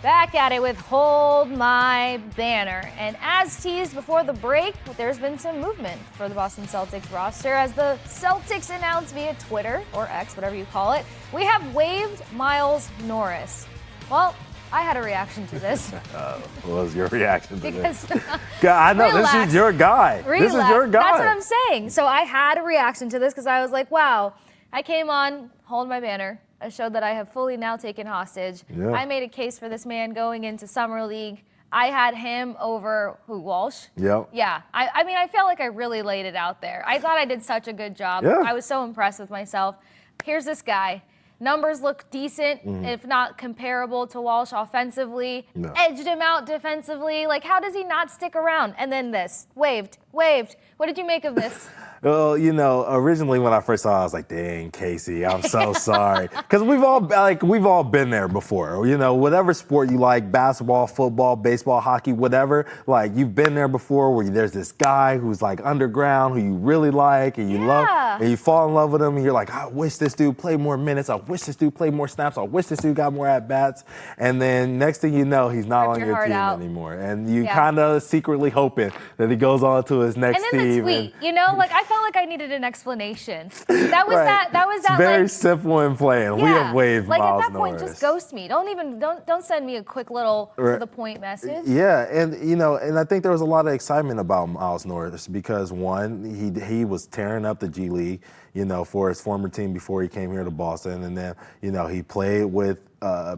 Back at it with Hold My Banner. And as teased before the break, there's been some movement for the Boston Celtics roster as the Celtics announced via Twitter, or X, whatever you call it, we have waived Miles Norris. Well, I had a reaction to this. What was your reaction to because, this? I know, relax, this is your guy. Relax. This is your guy. That's what I'm saying. So I had a reaction to this because I was like, wow, I came on Hold My Banner, a show that I have fully now taken hostage. Yeah. I made a case for this man going into Summer League. I had him over, Walsh? Yep. Yeah. I mean, I felt like I really laid it out there. I thought I did such a good job. Yeah. I was so impressed with myself. Here's this guy. Numbers look decent, if not comparable to Walsh offensively. No. Edged him out defensively. Like, how does he not stick around? And then this, waived. What did you make of this? Well, you know, originally when I first saw it, I was like, dang, Casey, I'm so sorry. Because we've all been there before. You know, whatever sport you like, basketball, football, baseball, hockey, whatever, like you've been there before where there's this guy who's like underground who you really like and you love and you fall in love with him and you're like, I wish this dude played more minutes. I wish this dude played more snaps. I wish this dude got more at-bats. And then next thing you know, he's not on your team anymore. And you kind of secretly hoping that he goes on to his next team. And then the tweet, you know, like I felt like I needed an explanation. That was that was that very like, simple and plain. We have waived like Miles at that point, Norris. just ghost me. Don't send me a quick little to the point message. Yeah, and you know, and I think there was a lot of excitement about Miles Norris because one, he was tearing up the G League, you know, for his former team before he came here to Boston, and then you know he played with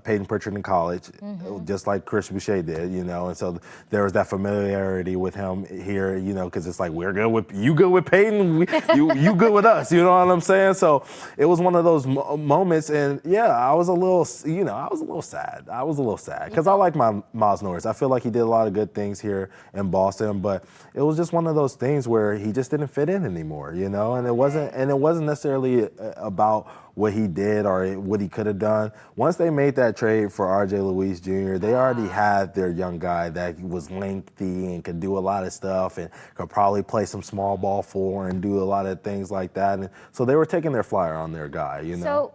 Peyton Pritchard in college, just like Chris Boucher did, you know, and so there was that familiarity with him here, you know, because it's like we're good with you, good with Peyton, you good with us, you know what I'm saying? So it was one of those moments, and yeah, I was a little sad. Because I like my Miles Norris. I feel like he did a lot of good things here in Boston, but it was just one of those things where he just didn't fit in anymore, you know, and it wasn't necessarily about what he did or what he could have done. Once they made that trade for R.J. Luis Jr., they already had their young guy that was lengthy and could do a lot of stuff and could probably play some small ball for and do a lot of things like that. And so they were taking their flyer on their guy, you know. So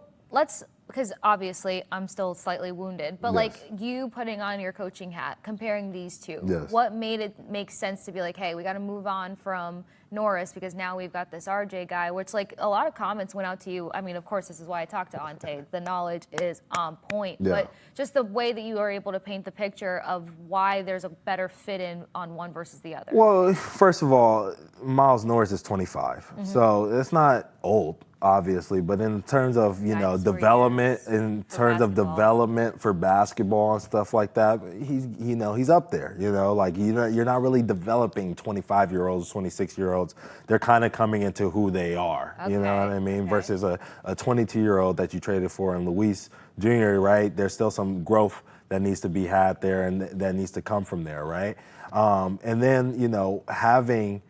because obviously I'm still slightly wounded, but like you putting on your coaching hat, comparing these two, what made it make sense to be like, hey, we got to move on from Norris because now we've got this RJ guy, which like a lot of comments went out to you. I mean, of course, this is why I talked to Ante. The knowledge is on point, but just the way that you are able to paint the picture of why there's a better fit in on one versus the other. Well, first of all, Miles Norris is 25, so it's not old, obviously, but in terms of, you know, development, in terms of development for basketball and stuff like that, he's up there, you know, like you're not really developing 25-year-olds, 26-year-olds. They're kind of coming into who they are, you know what I mean, versus a 22-year-old that you traded for in Luis Jr., right? There's still some growth that needs to be had there and that needs to come from there, right? And then, you know, having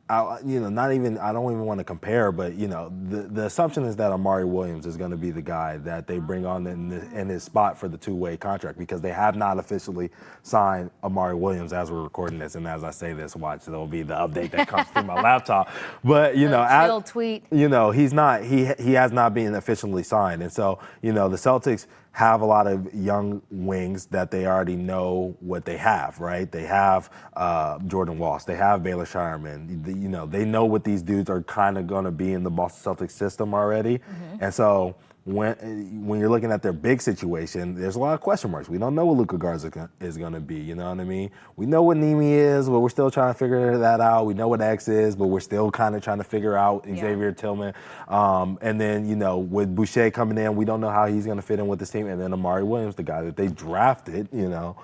I don't even want to compare, but, you know, the assumption is that Amari Williams is going to be the guy that they bring on in his spot for the two-way contract because they have not officially signed Amari Williams as we're recording this. And as I say this, watch, there'll be the update that comes through my laptop. But, you know, tweet. You know, he has not been officially signed. And so, you know, the Celtics have a lot of young wings that they already know what they have, right? They have Jordan Walsh. They have Baylor Shireman. You know, they know what these dudes are kind of going to be in the Boston Celtics system already. And so when you're looking at their big situation, there's a lot of question marks. We don't know what Luka Garza is going to be, you know what I mean? We know what Nemi is, but we're still trying to figure that out. We know what X is, but we're still kind of trying to figure out Xavier Tillman. And then, you know, with Boucher coming in, we don't know how he's going to fit in with this team. And then Amari Williams, the guy that they drafted, you know,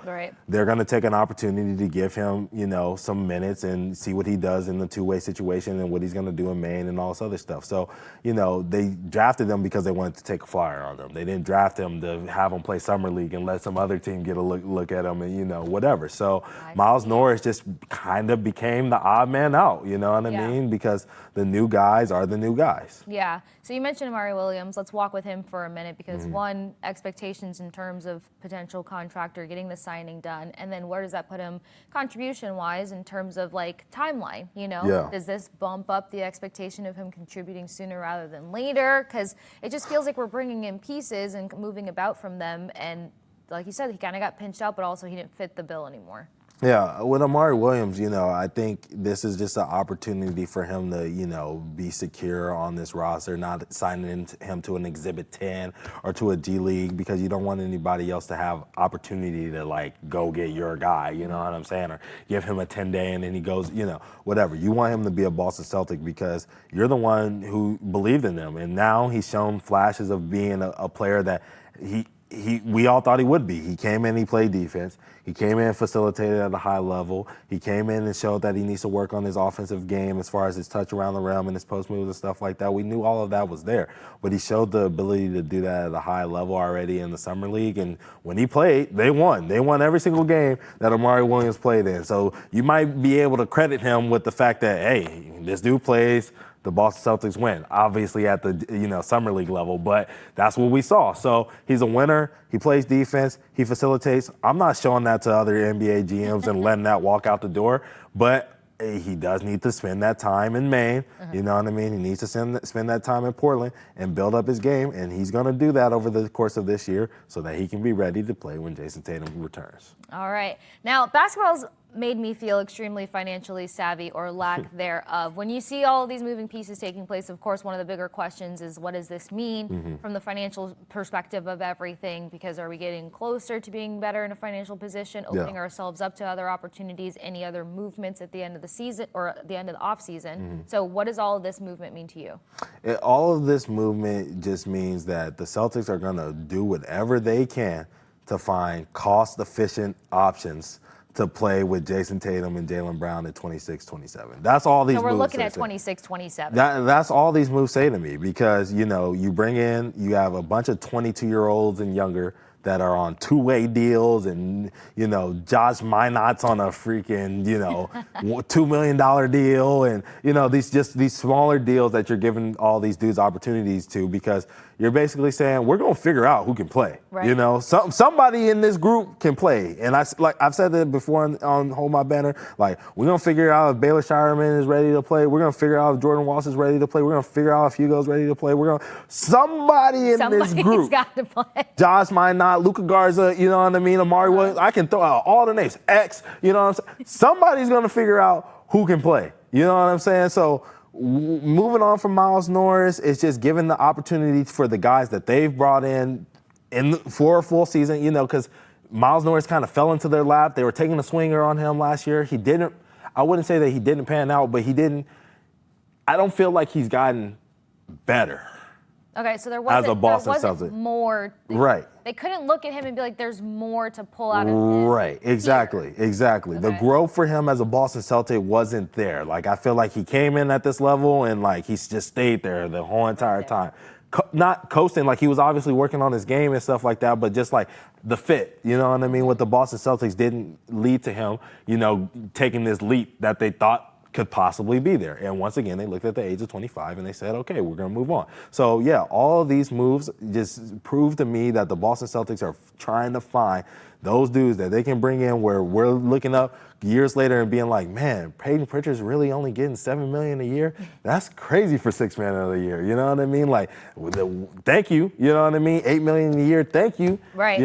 they're going to take an opportunity to give him, you know, some minutes and see what he does in the two-way situation and what he's going to do in Maine and all this other stuff. So, you know, they drafted them because they wanted to take a flyer on them. They didn't draft him to have him play summer league and let some other team get a look at him and, you know, whatever. So Miles Norris just kind of became the odd man out, you know what I mean? Because the new guys are the new guys. Yeah. So you mentioned Amari Williams. Let's walk with him for a minute because one, expectations in terms of potential contractor getting the signing done, and then where does that put him contribution-wise in terms of like timeline, you know? Does this bump up the expectation of him contributing sooner rather than later? Because it just feels like we're bringing in pieces and moving about from them, and like you said, he kind of got pinched out, but also he didn't fit the bill anymore. Yeah, with Amari Williams, I think this is just an opportunity for him to, be secure on this roster, not signing him to an Exhibit 10 or to a G League, because you don't want anybody else to have opportunity to, like, go get your guy, you know what I'm saying, or give him a 10-day and then he goes, whatever. You want him to be a Boston Celtic because you're the one who believed in him, and now he's shown flashes of being a player that we all thought he would be. He came in, he played defense. He came in, facilitated at a high level. He came in and showed that he needs to work on his offensive game as far as his touch around the rim and his post moves and stuff like that. We knew all of that was there, but he showed the ability to do that at a high level already in the summer league. And when he played, they won. They won every single game that Amari Williams played in. So you might be able to credit him with the fact that, hey, this dude plays, the Boston Celtics win, obviously at the summer league level, but that's what we saw. So he's a winner. He plays defense. He facilitates. I'm not showing that to other NBA GMs and letting that walk out the door, but he does need to spend that time in Maine. You know what I mean? He needs to spend that time in Portland and build up his game, and he's going to do that over the course of this year so that he can be ready to play when Jason Tatum returns. All right. Now, basketball's made me feel extremely financially savvy, or lack thereof. When you see all of these moving pieces taking place, of course, one of the bigger questions is, what does this mean from the financial perspective of everything? Because are we getting closer to being better in a financial position, opening ourselves up to other opportunities, any other movements at the end of the season or at the end of the off season? So what does all of this movement mean to you? All of this movement just means that the Celtics are going to do whatever they can to find cost-efficient options to play with Jason Tatum and Jaylen Brown at 26-27. That's all these moves. So we're looking at 26-27. That's all these moves say to me, because, you have a bunch of 22-year-olds and younger that are on two-way deals, and, Josh Minot's on a freaking, $2 million deal, and, these smaller deals that you're giving all these dudes opportunities to, because you're basically saying, we're going to figure out who can play. Right. Somebody in this group can play. And I've said that before on Hold My Banner, we're going to figure out if Baylor Shireman is ready to play. We're going to figure out if Jordan Walsh is ready to play. We're going to figure out if Hugo's ready to play. Somebody in this group. Got to play. Josh Minot, Luka Garza, you know what I mean? Amari Williams. I can throw out all the names. X, you know what I'm saying? Somebody's going to figure out who can play. You know what I'm saying? So moving on from Miles Norris, it's just giving the opportunity for the guys that they've brought in for a full season, because Miles Norris kind of fell into their lap. They were taking a swinger on him last year. I wouldn't say that he didn't pan out, but I don't feel like he's gotten better. Okay, so there wasn't more. Right. They couldn't look at him and be like, there's more to pull out of him. Right, exactly. Okay. The growth for him as a Boston Celtic wasn't there. I feel like he came in at this level and, he's just stayed there the whole entire time. Not coasting, he was obviously working on his game and stuff like that, but just, the fit, you know what I mean, with the Boston Celtics didn't lead to him, taking this leap that they thought could possibly be there. And once again, they looked at the age of 25 and they said, okay, we're going to move on. So, yeah, all of these moves just prove to me that the Boston Celtics are trying to find those dudes that they can bring in where we're looking up years later and being like, man, Peyton Pritchard's really only getting $7 million a year? That's crazy for $6 man of the year. You know what I mean? Thank you. You know what I mean? $8 million a year. Thank you. Right.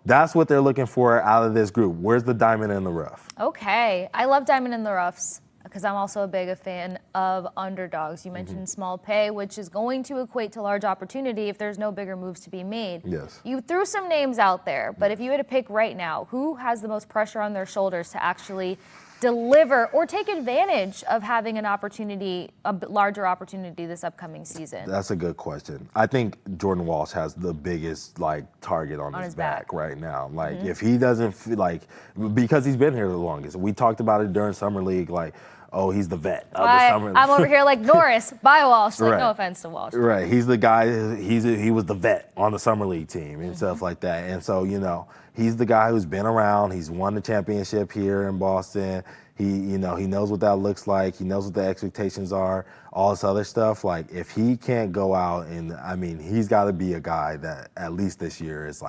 That's what they're looking for out of this group. Where's the diamond in the rough? Okay. I love diamond in the roughs, because I'm also a big fan of underdogs. You mentioned small pay, which is going to equate to large opportunity if there's no bigger moves to be made. Yes. You threw some names out there, but if you had to pick right now, who has the most pressure on their shoulders to actually deliver or take advantage of having an opportunity, a larger opportunity this upcoming season? That's a good question. I think Jordan Walsh has the biggest target on his back right now. If he doesn't feel because he's been here the longest. We talked about it during summer league. Oh, he's the vet of the summer league. I'm over here like Norris by Walsh. Right. No offense to Walsh. Right. He's the guy. He was the vet on the summer league team and stuff like that. And so he's the guy who's been around. He's won the championship here in Boston. He knows what that looks like. He knows what the expectations are. All this other stuff. If he can't go out and he's got to be a guy that at least this year is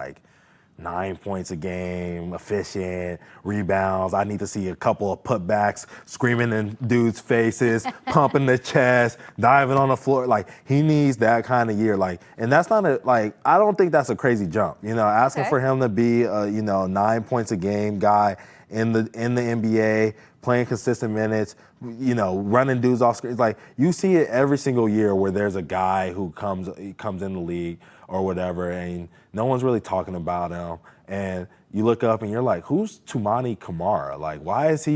9 points a game, efficient, rebounds. I need to see a couple of putbacks, screaming in dudes' faces, pumping the chest, diving on the floor. Like, he needs that kind of year. Like, and that's not I don't think that's a crazy jump. You know, asking for him to be a, 9 points a game guy in the NBA, playing consistent minutes, running dudes off screen. Like, you see it every single year where there's a guy who comes in the league or whatever, and no one's really talking about him. And you look up and you're like, who's Tumani Kamara? Like, why is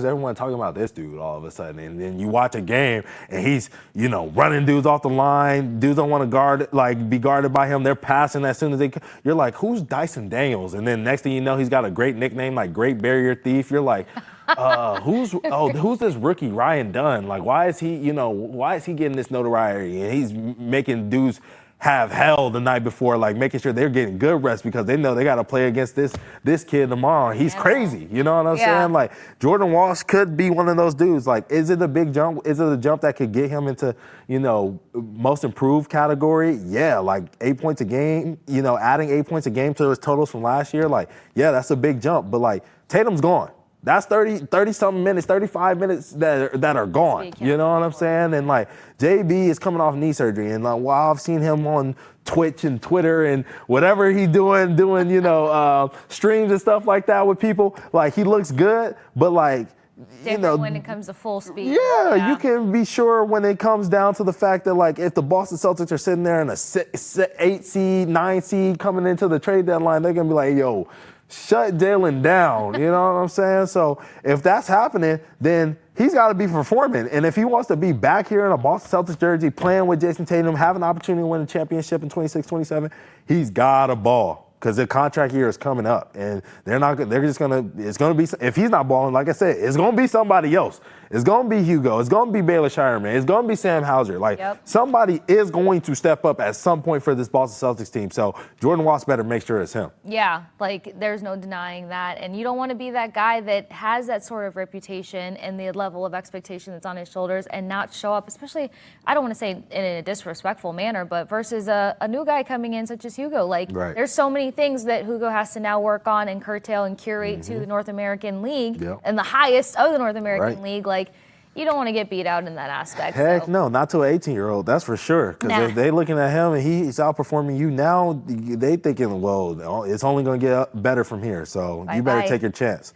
everyone talking about this dude all of a sudden? And then you watch a game and he's, running dudes off the line. Dudes don't want to be guarded by him. They're passing as soon as you're like, who's Dyson Daniels? And then next thing you know, he's got a great nickname like Great Barrier Thief. You're like, who's this rookie Ryan Dunn? Like, why is he getting this notoriety? And he's making dudes have hell the night before, like making sure they're getting good rest because they know they got to play against this kid tomorrow. He's crazy. You know what I'm saying? Like, Jordan Walsh could be one of those dudes. Like, is it a big jump? Is it a jump that could get him into, most improved category? Yeah, like 8 points a game, adding 8 points a game to his totals from last year. Like, yeah, that's a big jump. But like, Tatum's gone. That's 30-something minutes, 35 minutes that are gone. You know what I'm saying? And, like, JB is coming off knee surgery. And, like, while I've seen him on Twitch and Twitter and whatever he's doing, streams and stuff like that with people, like, he looks good. But, like, different when it comes to full speed. Yeah, you can be sure when it comes down to the fact that, like, if the Boston Celtics are sitting there in a 8 seed, 9 seed coming into the trade deadline, they're going to be like, yo, shut Jalen down, you know what I'm saying? So if that's happening, then he's got to be performing. And if he wants to be back here in a Boston Celtics jersey, playing with Jason Tatum, have an opportunity to win a championship in 26, 27, he's got to ball. Because the contract year is coming up, and it's going to be, if he's not balling, like I said, it's going to be somebody else. It's going to be Hugo. It's going to be Baylor Shireman. It's going to be Sam Hauser. Like, somebody is going to step up at some point for this Boston Celtics team. So Jordan Walsh better make sure it's him. Yeah, like, there's no denying that. And you don't want to be that guy that has that sort of reputation and the level of expectation that's on his shoulders and not show up, especially, I don't want to say in a disrespectful manner, but versus a new guy coming in such as Hugo. Like, there's so many things that Hugo has to now work on and curtail and curate to the North American League and the highest of the North American League. Like, you don't want to get beat out in that aspect. Heck no, not to an 18-year-old, that's for sure. Because if they looking at him and he's outperforming you now, they thinking, well, it's only going to get better from here. So you better take your chance.